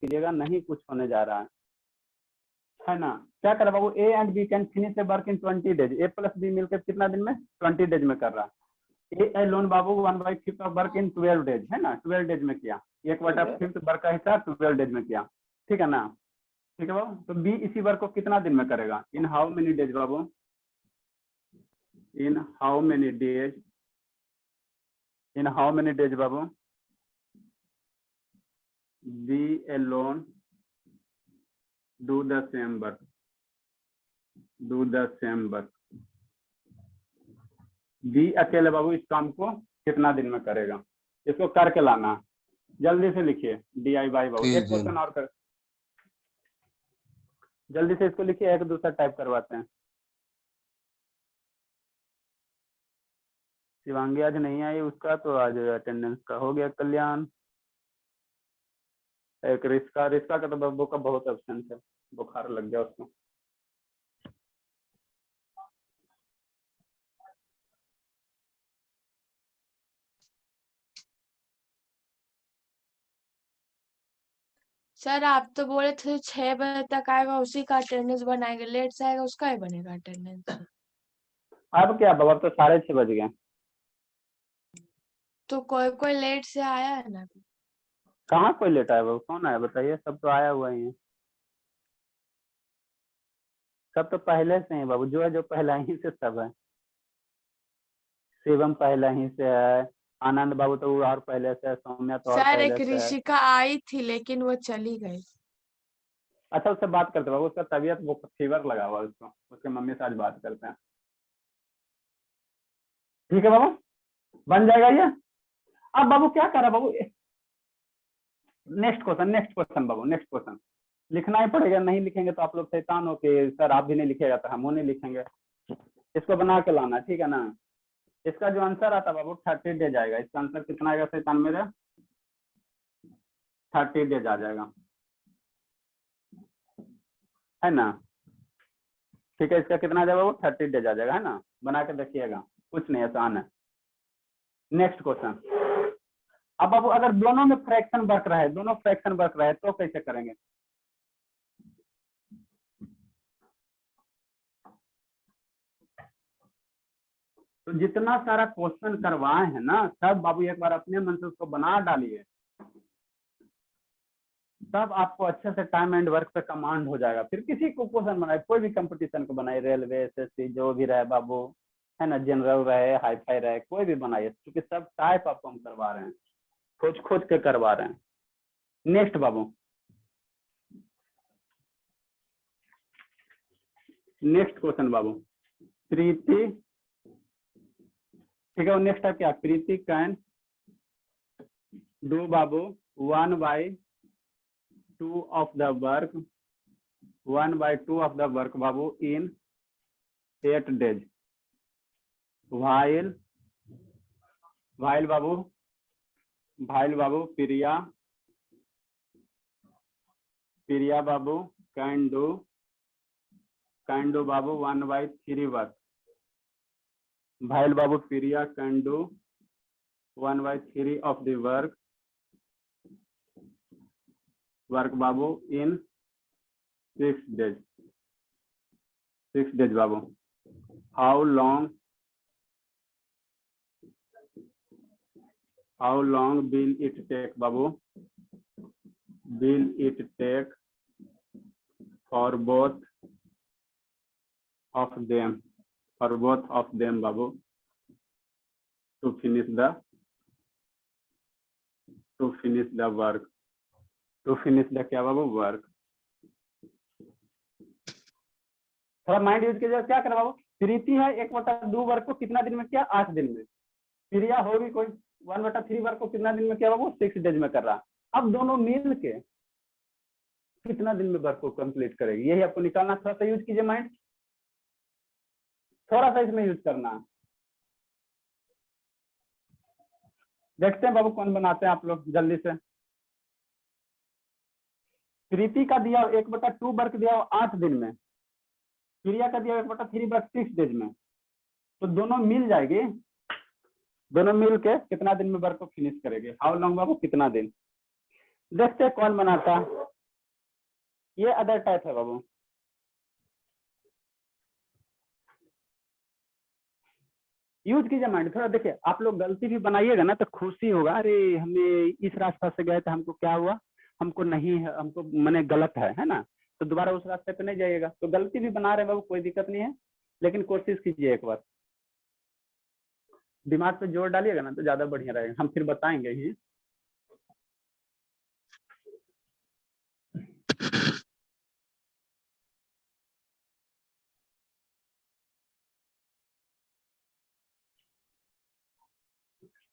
कीजिएगा, नहीं कुछ होने जा रहा है ना। क्या कर रहा बाबू, A and B can finish a work in 20 days, A plus B मिलकर कितना दिन में, 20 डेज में कर रहा। ए लोन बाबू 1/5 ऑफ वर्क इन 12 डेज है ना, 12 डेज में किया, 1/5 वर्क का हिस्सा 12 डेज में किया, ठीक है ना। ठीक है बाबू, तो बी इसी वर्क को कितना दिन में करेगा, इन हाउ मेनी डेज बाबू, in how many days, in how many days बाबू B alone do the same work, do the same work, B अकेले बाबू इस काम को कितना दिन में करेगा, इसको करके लाना, जल्दी से लिखिए DI बाई बाबू। एक क्वेश्चन और कर, जल्दी से इसको लिखिए, एक दूसरा टाइप करवाते हैं। शिवांगी आज नहीं आई, उसका तो आज अटेंडेंस का हो गया कल्याण। एक रिस्का, रिस्का का तो बब्बू का बहुत एब्सेंस है, बुखार लग गया उसको। सर आप तो बोले थे 6 बजे तक आएगा, उसी का अटेंडेंस बनाएंगे, लेट से आएगा उसका ही बनेगा अटेंडेंस। अब क्या बाबा, अब तो 6:30 बज गए। तो कोई कोई लेट से आया है ना। कहाँ कोई लेट आया बाबू, कौन आया बताइए, सब तो आया हुआ ही है, सब तो पहले से ही बाबू, जो है जो पहला ही से सब है। शिवम पहला ही से है, आनंद बाबू तो और पहले से है, सौम्या तो और सर पहले एक से है। ऋषिका आई थी लेकिन वो चली गई। अच्छा उससे बात करते बाबू, उसका तबीयत, वो फीवर लगा हुआ उसको, उसके मम्मी से आज बात करते हैं। ठीक है बाबू, बन जाएगा ये। अब बाबू क्या कर रहा बाबू, नेक्स्ट क्वेश्चन, नेक्स्ट क्वेश्चन बाबू, नेक्स्ट क्वेश्चन लिखना ही पड़ेगा, नहीं लिखेंगे तो आप लोग शैतान हो के सर आप भी नहीं लिखेगा तो हम नहीं लिखेंगे, इसको बना के लाना, ठीक है ना। इसका जो आंसर आता बाबू 30 डेज आएगा, इसका आंसर कितना आएगा शैतान मेरा, 30 डेज आ जाएगा, है ना। ठीक है, इसका कितना आ जाएगा वो 30 डेज आ जाएगा, है ना। बना के देखिएगा, कुछ नहीं आसान है। नेक्स्ट क्वेश्चन, अब बाबू अगर दोनों में फ्रैक्शन वर्क रहे, दोनों फ्रैक्शन वर्क रहे तो कैसे करेंगे। तो जितना सारा क्वेश्चन करवाए हैं ना, सब बाबू एक बार अपने मन से उसको बना डालिए, तब आपको अच्छे से टाइम एंड वर्क पे कमांड हो जाएगा। फिर किसी को क्वेश्चन बनाए, कोई भी कंपटीशन को बनाए, रेलवे SSC जो भी रहे बाबू, है ना, जनरल रहे, हाई फाई रहे, कोई भी बनाइए, क्योंकि सब टाइप आपको हम करवा रहे हैं, खोज खोज के करवा रहे हैं। नेक्स्ट बाबू, नेक्स्ट क्वेश्चन बाबू, प्रीति, ठीक है, नेक्स्ट है क्या, प्रीति कैन डू बाबू 1/2 of the work, 1/2 of the work बाबू इन 8 डेज, while बाबू, while बाबू प्रिया बाबू कैन डू बाबू 1/3 वर्क, while बाबू Priya can do 1/3 of the work बाबू इन 6 डेज, 6 डेज बाबू। How long will it take बाबू, will it take for both of them Babu to finish the work, to finish the क्या बाबू work. थोड़ा mind use कीजिए, क्या करें बाबू, प्रीति है 1/2 work को कितना दिन में किया, 8 दिन में। प्रिया होगी कोई 1/3 वर्क को कितना दिन में किया बाबू, 6 डेज में कर रहा। अब दोनों मिल के कितना दिन में वर्क को कंप्लीट करेगी, यही आपको निकालना। थोड़ा सा यूज कीजिए माइंड, थोड़ा सा इसमें यूज करना। देखते हैं बाबू कौन बनाते हैं आप लोग, जल्दी से। प्रीति का दिया 1/2 वर्क दिया 8 दिन में, प्रिया का दिया 1/3 वर्क 6 डेज में, तो दोनों मिल जाएगी, दोनों मिल के कितना दिन में वर्क को फिनिश करेंगे। हाउ लॉन्ग बाबू, कितना दिन। देखते हैं कौन बनाता है। ये अदर टाइप है बाबू। यूज कीजिए माइंड थोड़ा। देखिए आप लोग गलती भी बनाइएगा ना तो खुशी होगा, अरे हमने इस रास्ता से गए थे हमको क्या हुआ, हमको नहीं है, हमको मैंने गलत है ना, तो दोबारा उस रास्ते पे नहीं जाइएगा। तो गलती भी बना रहे बाबू कोई दिक्कत नहीं है, लेकिन कोशिश कीजिए एक बार, दिमाग पे जोर डालिएगा ना तो ज्यादा बढ़िया रहेगा। हम फिर बताएंगे ही।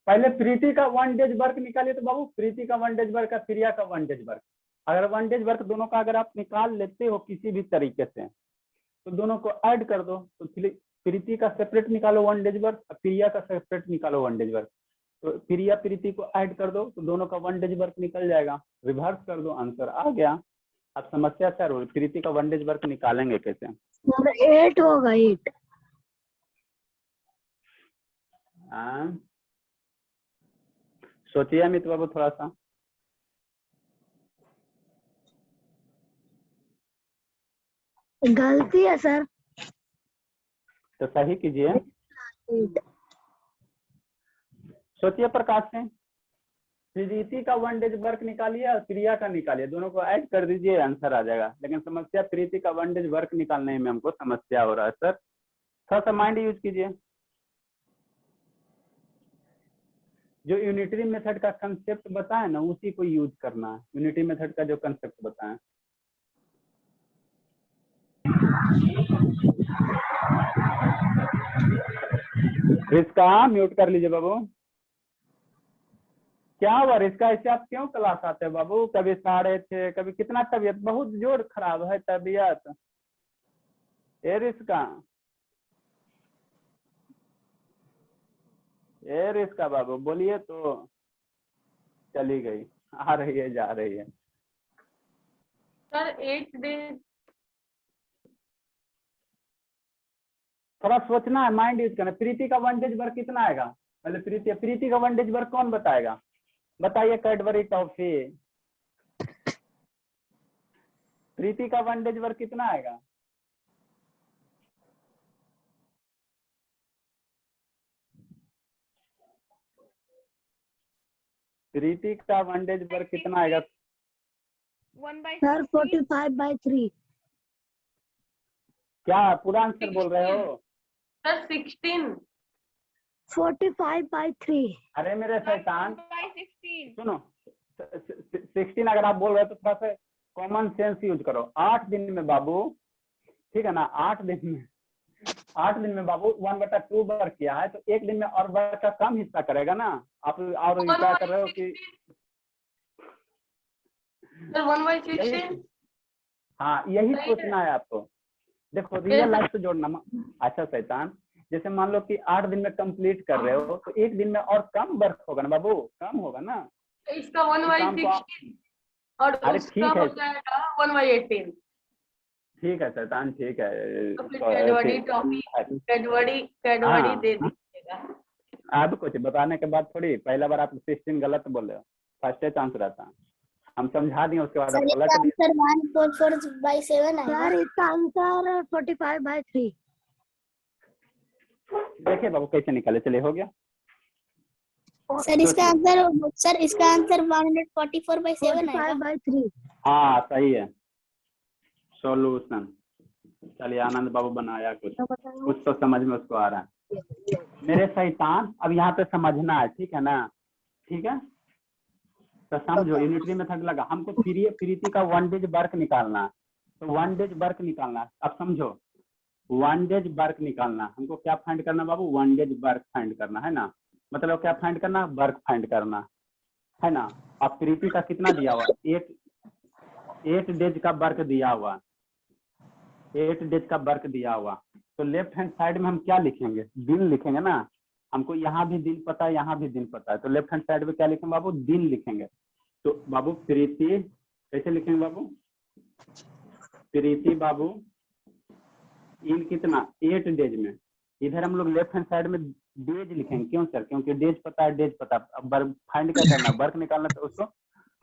पहले प्रीति का 1 डेज वर्क निकालिए तो बाबू, प्रीति का 1 डेज वर्क का, प्रिया का 1 डेज वर्क। अगर 1 डेज वर्क दोनों का अगर आप निकाल लेते हो किसी भी तरीके से तो दोनों को ऐड कर दो। तो प्रीति का सेपरेट निकालो 1 डेज वर्क, प्रिया का सेपरेट निकालो 1 डेज वर्क। तो प्रिया प्रीति को ऐड कर दो तो दोनों का 1 डेज वर्क निकल जाएगा। रिवर्स कर दो, आंसर आ गया। अब समस्या क्या हो, प्रीति का 1 डेज वर्क निकालेंगे कैसे? 8 होगा 8। सोचिए अमित बाबू थोड़ा सा। गलती है सर। तो सही कीजिए, सोचिए प्रकाश से। प्रीति का 1 डेज वर्क निकालिए और प्रिया का निकालिए, दोनों को ऐड कर दीजिए, आंसर आ जाएगा। लेकिन समस्या प्रीति का 1 डेज वर्क निकालने में हमको समस्या हो रहा है सर। थोड़ा सा माइंड यूज कीजिए। जो यूनिटरी मेथड का कंसेप्ट बताए ना उसी को यूज करना है। यूनिटरी मेथड का जो कंसेप्ट बताए, रिस्का म्यूट कर लीजिए बाबू। क्या हुआ रिस्का, इससे आप क्यों क्लास आते हैं बाबू? कभी साड़े थे, कभी कितना तबीयत बहुत जोर खराब है तबीयत। ए रिस्का, ए रिस्का बाबू बोलिए तो। चली गई, आ रही है जा रही है। Sir 8 days. थोड़ा सोचना है, माइंड यूज करना। प्रीति का 1 डेज वर्क कितना आएगा? पहले प्रीति का 1 डेज वर्क कौन बताएगा? बताइए। Cadbury toffee. प्रीति का 1 डेज वर्क कितना आएगा? प्रीति का 1 डेज वर्क कितना आएगा? सर 45/3। क्या पूरा आंसर बोल रहे हो? सर 16। 45/3। अरे मेरे शैतान, सुनो 16 अगर आप बोल रहे हो तो थोड़ा सा कॉमन सेंस यूज करो। 8 दिन में बाबू, ठीक है ना, 8 दिन में बाबू 1/2 वर्क किया है तो 1 दिन में और वर्क का कम हिस्सा करेगा ना। आप और क्या कर रहे हो कि 1/16। हाँ यही सोचना है आपको। देखो रियल लाइफ से जोड़ना। अच्छा शैतान, जैसे मान लो कि 8 दिन में कंप्लीट कर रहे हो तो 1 दिन में और कम वर्क होगा ना बाबू, कम होगा ना। इसका 1/16 और उसका हो जाएगा 1/18। ठीक है शैतान, ठीक है। कैडबरी टॉफी, कैडबरी दे दीजिएगा। अब कुछ बताने के बाद थोड़ी, पहला बार आप 16 गलत बोल रहे हो, फर्स्ट चांस रहता है। हम समझा दिए उसके बाद आप पलट दिए। आंसर 1.4/7 है सर। इसका आंसर 45/3। देखिए बाबू कैसे निकाले, चलिए हो गया। सर इसका आंसर 144/7 है। 45/3। हाँ सही है सॉल्यूशन। चलिए आनंद बाबू बनाया कुछ तो समझ में उसको आ रहा है। मेरे शैतान अब यहाँ पे समझना है, ठीक है ना? ठीक है तो समझो, यूनिटरी मेथड लगा हमको। प्रीति का 1 डेज वर्क निकालना है तो 1 डेज वर्क निकालना है। अब समझो 1 डेज वर्क निकालना, हमको क्या फाइंड करना बाबू? 1 डेज वर्क फाइंड करना है ना। मतलब क्या फाइंड करना? वर्क फाइंड करना है ना। अब प्रीति का कितना दिया हुआ? 8 डेज का वर्क दिया हुआ, 8 डेज का वर्क दिया हुआ। तो लेफ्ट हैंड साइड में हम क्या लिखेंगे? दिन लिखेंगे ना। हमको यहाँ भी दिन पता है, यहाँ भी दिन पता है, तो लेफ्ट हैंड साइड में क्या लिखेंगे बाबू? दिन लिखेंगे। तो बाबू प्रीति कैसे लिखेंगे बाबू? प्रीति बाबू इन कितना 8 डेज में, इधर हम लोग लेफ्ट हैंड साइड में डेज लिखेंगे। क्यों सर? क्योंकि डेज पता है, डेज पता। अब वर्क फाइंड क्या करना, वर्क निकालना, तो उसको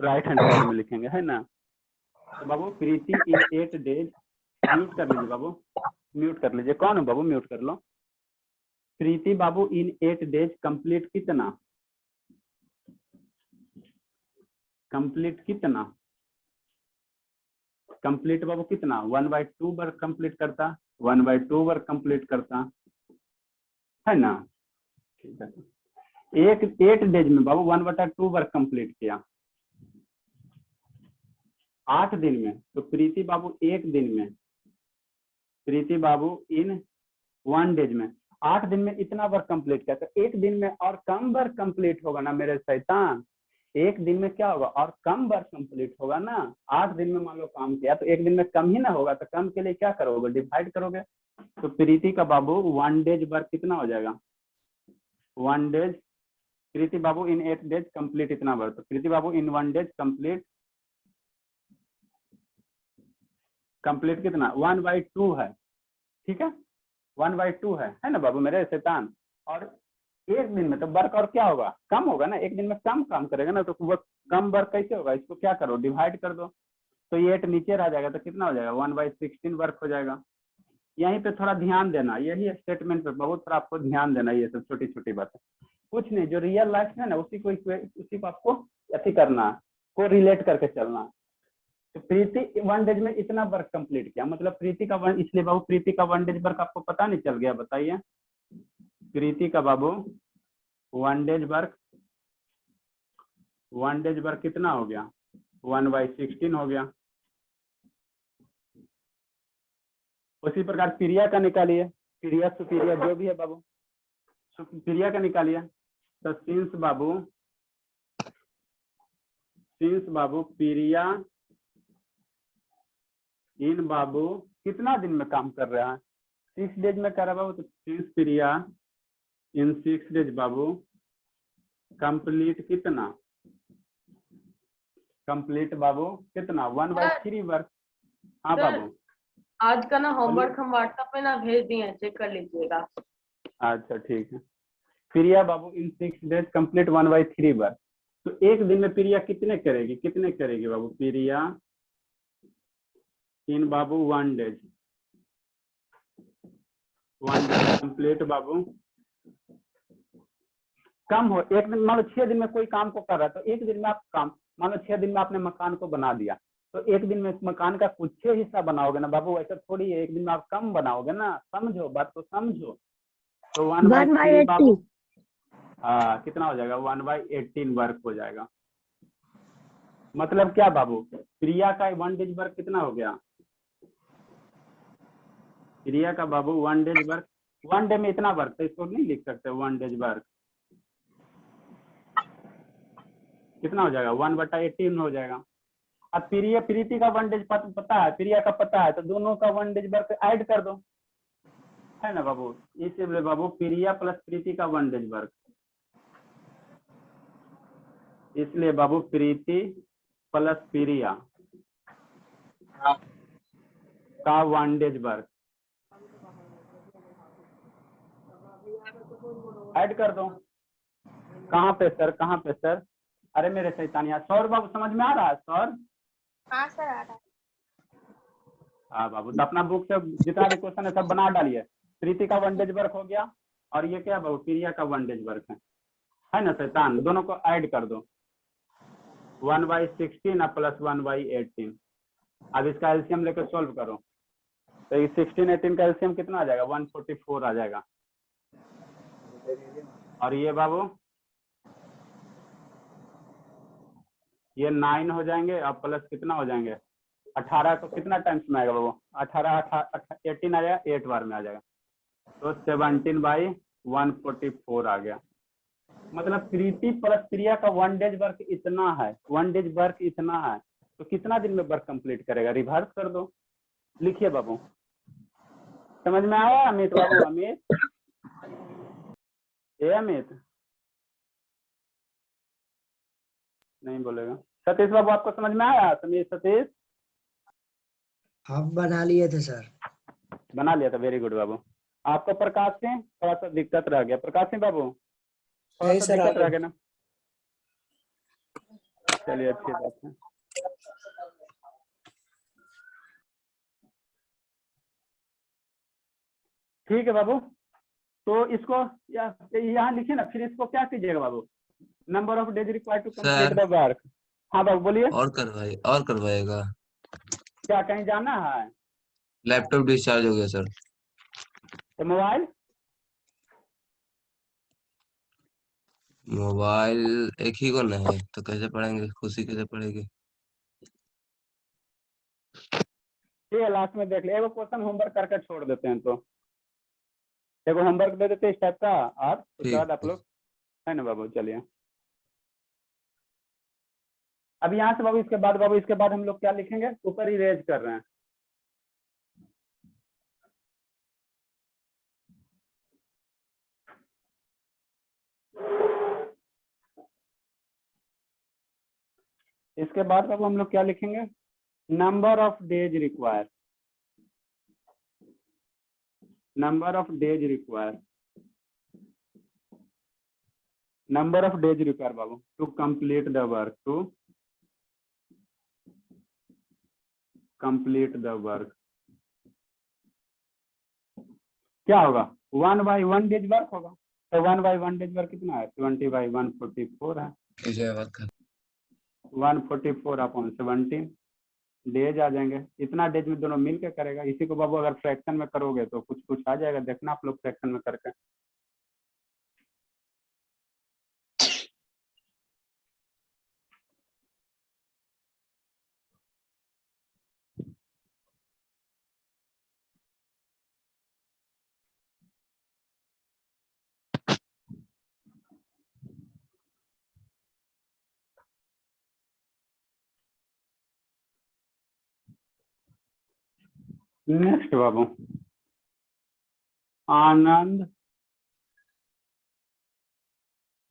राइट हैंड साइड में लिखेंगे, है ना। तो बाबू प्रीति इन 8 डेज, म्यूट कर लीजिए बाबू, म्यूट कर लीजिए। कौन है बाबू, म्यूट कर लो। प्रीति बाबू इन 8 डेज कंप्लीट कितना, कंप्लीट कितना, कंप्लीट बाबू कितना 1/2 वर्क कंप्लीट करता, 1/2 वर्क कंप्लीट करता है ना। ठीक है, 8 डेज में बाबू 1/2 वर्क कंप्लीट किया 8 दिन में। तो प्रीति बाबू एक दिन में, प्रीति बाबू इन 1 डेज में 8 दिन में इतना वर्क कंप्लीट किया। तो एक दिन में और कम वर्क कंप्लीट होगा ना मेरे शैतान, एक दिन में क्या होगा और कम वर्क कंप्लीट होगा ना। 8 दिन में मान लो काम किया तो एक दिन में कम ही ना होगा, तो कम के लिए क्या करोगे, डिवाइड करोगे। तो प्रीति का बाबू 1 डेज वर्क कितना हो जाएगा, 1 days, Preeti Babu in 8 days complete इतना वर्क। तो प्रीति बाबू इन 1 डेज कंप्लीट कितना 1/2 है, ठीक है 1/2 है ना बाबू मेरे शैतान। और एक दिन में तो वर्क और क्या होगा, कम होगा ना, एक दिन में कम काम करेगा ना, तो वो कम वर्क कैसे होगा, इसको क्या करो डिवाइड कर दो। तो ये 8 नीचे रह जाएगा तो कितना हो जाएगा 1/16 वर्क हो जाएगा। यहीं पे थोड़ा ध्यान देना, यही स्टेटमेंट पे बहुत थोड़ा आपको ध्यान देना, ये सब छोटी छोटी बातें, कुछ नहीं, जो रियल लाइफ है ना उसी को आपको अथी करना, को रिलेट करके चलना। तो प्रीति 1 डेज में इतना वर्क कंप्लीट किया, मतलब प्रीति का इसलिए बाबू प्रीति का 1 डेज वर्क आपको पता नहीं चल गया, बताइए। प्रीति का बाबू 1 डेज वर्क, 1 डेज वर्क कितना हो गया 1/16 हो गया। उसी प्रकार प्रिया का निकालिए, प्रिया सुप्रिया जो भी है बाबू, प्रिया का निकालिए। तो सिंस बाबू प्रिया इन बाबू कितना दिन में काम कर रहा है, 6 डेज में कर रहा है बाबू। तो सिंस प्रिया इन 6 डेज बाबू कंप्लीट कितना, कंप्लीट बाबू कितना 1/3 वर्क। हाँ बाबू, आज का ना होमवर्क हम व्हाट्सएप पे ना भेज दिए हैं, चेक कर लीजिएगा। अच्छा ठीक है। प्रिया बाबू इन 6 डेज कंप्लीट 1/3 वर्क। तो एक दिन में प्रिया कितने करेगी बाबू, प्रिया इन बाबू 1 डेज कंप्लीट बाबू कम हो। एक दिन मान लो 6 दिन में कोई काम को कर रहा है, तो एक दिन में आप काम, मान लो 6 दिन में आपने मकान को बना दिया, तो एक दिन में मकान का कुछ हिस्सा बनाओगे ना बाबू, ऐसा थोड़ी है, एक दिन में आप कम बनाओगे ना, समझो बात को समझो। तो 1/3 बाबू हाँ कितना हो जाएगा 1/18 वर्क हो जाएगा। मतलब क्या बाबू, प्रिया का 1 डेज वर्क कितना हो गया, प्रिया का बाबू 1 डेज वर्क, 1 डे में इतना वर्क, तो इसको नहीं लिख सकते 1 डेज वर्क कितना हो जाएगा 1/18 हो जाएगा। अब प्रीति का 1 डेज पता है, प्रिया का पता है, तो दोनों का 1 डेज वर्क ऐड कर दो, है ना बाबू। इसलिए बाबू प्रिया प्लस प्रीति का 1 डेज वर्क, इसलिए बाबू प्रीति प्लस प्रिया का 1 डेज वर्क ऐड कर दो। कहाँ पे सर, कहाँ पे सर, अरे मेरे शैतानिया, सौर बाबू समझ में आ रहा है सौर? हाँ सर आ रहा है। हाँ बाबू, तो अपना बुक से जितना भी क्वेश्चन है सब बना डालिए। प्रीति का 1 डेज वर्क हो गया, और ये क्या बाबू प्रिया का 1 डेज वर्क है ना शैतान, दोनों को ऐड कर दो 1/16 प्लस 1/18। अब इसका एलसीएम लेकर सोल्व करो, तो ये 16-18 का एलसीएम कितना आ जाएगा 144 आ जाएगा। और ये बाबू ये 9 हो जाएंगे, और प्लस कितना हो जाएंगे 18 को कितना टाइम्स में आएगा बाबू, 18 आया 8 बार में आ जाएगा, तो 17/144 आ गया। मतलब प्रीति प्लस प्रिया का 1 डेज वर्क इतना है, 1 डेज वर्क इतना है, तो कितना दिन में वर्क कंप्लीट करेगा, रिवर्स कर दो, लिखिए बाबू। समझ में आया अमित बाबू, अमित ए अमित नहीं बोलेगा। सतीश बाबू आपको समझ में आया, सतीश आप बना लिए थे सर, बना लिया था, वेरी गुड बाबू। आपको प्रकाश सिंह थोड़ा सा दिक्कत रह गया, प्रकाश सिंह बाबू थोड़ा सा दिक्कत रह गया ना, चलिए अच्छी बात है। ठीक है बाबू, तो इसको यहाँ लिखिए ना, फिर इसको क्या कीजिएगा बाबू, number of days required to complete sir the work. हाँ बाबू बोलिए, और करवाएगा। क्या कहीं जाना है? लैपटॉप डिस्चार्ज हो गया सर। तो मोबाइल मोबाइल एक ही को ना है तो कैसे पढ़ेंगे, खुशी कैसे पढ़ेगी। ठीक है, लास्ट में देख ले, एगो क्वेश्चन होमवर्क करके छोड़ देते हैं, तो एगो होमवर्क दे देते हैं इस टाइप का, और उसके ठीक बाद आप लोग, है ना बाबू, चलिए अब यहाँ से बाबू, इसके बाद बाबू, इसके बाद हम लोग क्या लिखेंगे, ऊपर इरेज कर रहे हैं। इसके बाद बाबू हम लोग क्या लिखेंगे, number of days require, number of days require, number of days require बाबू to complete the work, to complete the work. क्या होगा, 1/1 डेज वर्क होगा, तो 1/1 डेज वर्क कितना है, 20/144 है, 144/17 डेज आ जाएंगे, इतना डेज में दोनों मिल के करेगा। इसी को बाबू अगर फ्रैक्शन में करोगे तो कुछ कुछ आ जाएगा, देखना आप लोग फ्रैक्शन में करके। Next Babu, Anand,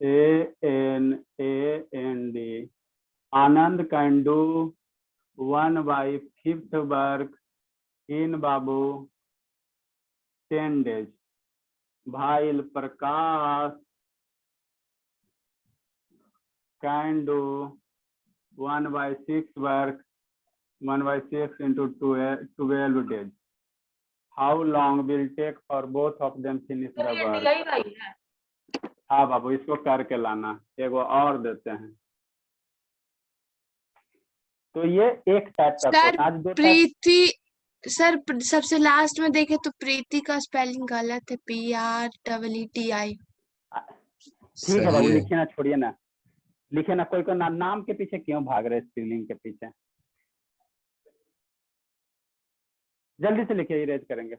ANAND, Anand can do 1/5 work in Babu 10 days. भाईल प्रकाश can do 1/6 work 1/6 into 12 days. How long will take for both of them finish the ये work? DI का ही है। हाँ बाबू, इसको करके लाना, एगो और देते हैं। तो ये एक टाइप का सर आज दो टाइप। प्रीति सर सबसे लास्ट में देखे तो प्रीति का स्पेलिंग गलत है, PREETI। ठीक है बाबू, सही है। लिखिए ना, छोड़िए ना, लिखिए ना, कोई नाम के पीछे क्यों भाग रहे, स्पेलिंग के पीछे, जल्दी से लिखिए, इरेज करेंगे।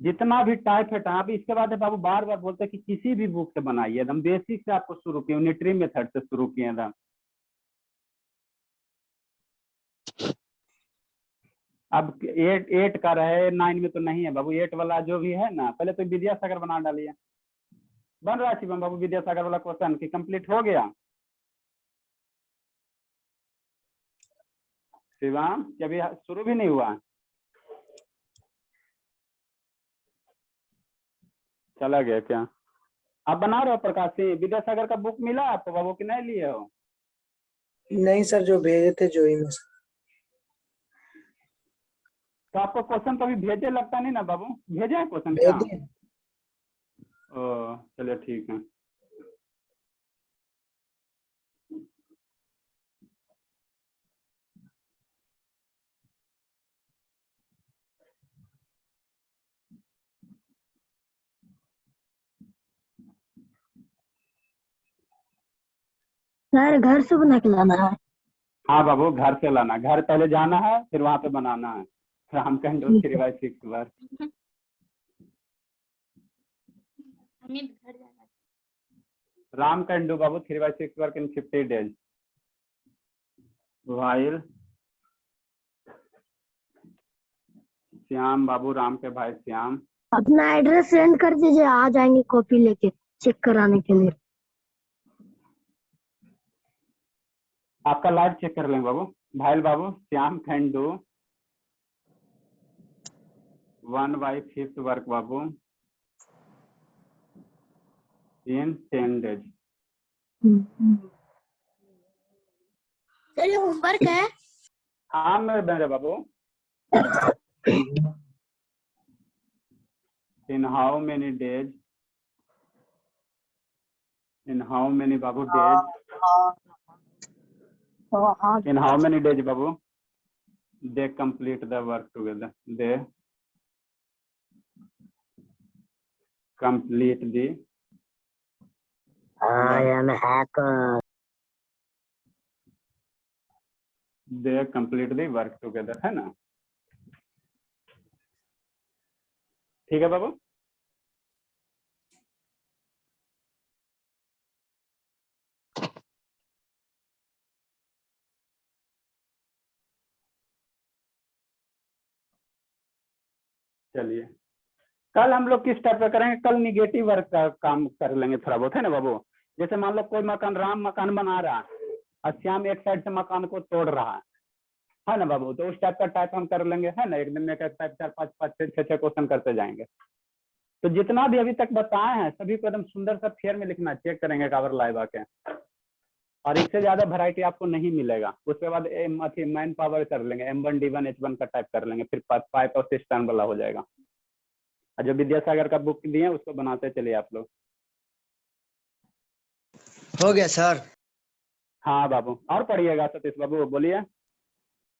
जितना भी टाइप है टाइप, इसके बाद है बाबू बार बार बोलते हैं कि किसी भी बुक से बनाइए, एकदम बेसिक से आपको शुरू किए, यूनिटरी मेथड से शुरू किए एकदम। अब 8 का रहे, 9 में तो नहीं है बाबू, 8 वाला जो भी है ना, पहले तो विद्यासागर बना डालिए। बन रहा है शिवम बाबू विद्यासागर वाला क्वेश्चन कि कंप्लीट हो गया? शिवम अभी शुरू भी नहीं हुआ, चला गया क्या? आप बना रहे हो प्रकाश सिंह? विद्यासागर का बुक मिला आपको बाबू कि नहीं लिए हो? नहीं सर, जो भेजे थे जो ही में सर। तो आपको क्वेश्चन कभी भेजे लगता नहीं ना बाबू, भेजे हैं क्वेश्चन क्या? भेज दिए। ओ चलिए ठीक है। सर घर से बना के लाना है। हाँ बाबू, घर से लाना, घर पहले जाना है, फिर वहां पे बनाना है। Ram can do 3/6 work. Ram can do बाबू 3/6 work in 50 days। While Shyam बाबू, राम के भाई श्याम, अपना एड्रेस सेंड कर दीजिए, आ जाएंगे कॉपी लेके चेक कराने के लिए। आपका लाइव चेक कर लेंगे बाबू। भाईल बाबू, श्याम कैन डू 1/5 वर्क बाबू इन 10 days। सर ये होमवर्क है। हाँ मेरे बाबू। In how many days? In how many babu days? In how many days babu? They complete the work together. They complete the. I am a hacker. They complete the work together, है ना? ठीक है बाबू। चलिए कल हम लोग किस type का करेंगे, कल निगेटिव वर्क का काम कर लेंगे थोड़ा बहुत, है ना बाबू। जैसे मान लो कोई मकान, राम मकान बना रहा है और श्याम एक साइड से मकान को तोड़ रहा है ना बाबू, तो उस टाइप का टाइप हम कर लेंगे, है ना। एक दिन में एक टाइप 4 5 5 6 6 क्वेश्चन करते जाएंगे। तो जितना भी अभी तक बताए हैं सभी को एकदम सुंदर सा फेयर में लिखना, चेक करेंगे कावर लाइव आके, और इससे ज्यादा वैरायटी आपको नहीं मिलेगा। उसके बाद मैन पावर कर लेंगे, M1 D1 H1 का टाइप कर लेंगे, फिर पाइप और सिस्टम वाला हो जाएगा। और जो विद्यासागर का बुक दिए उसको बनाते चलिए आप लोग। हो गया सर। हाँ बाबू, और पढ़िएगा सतीश बाबू, बोलिए।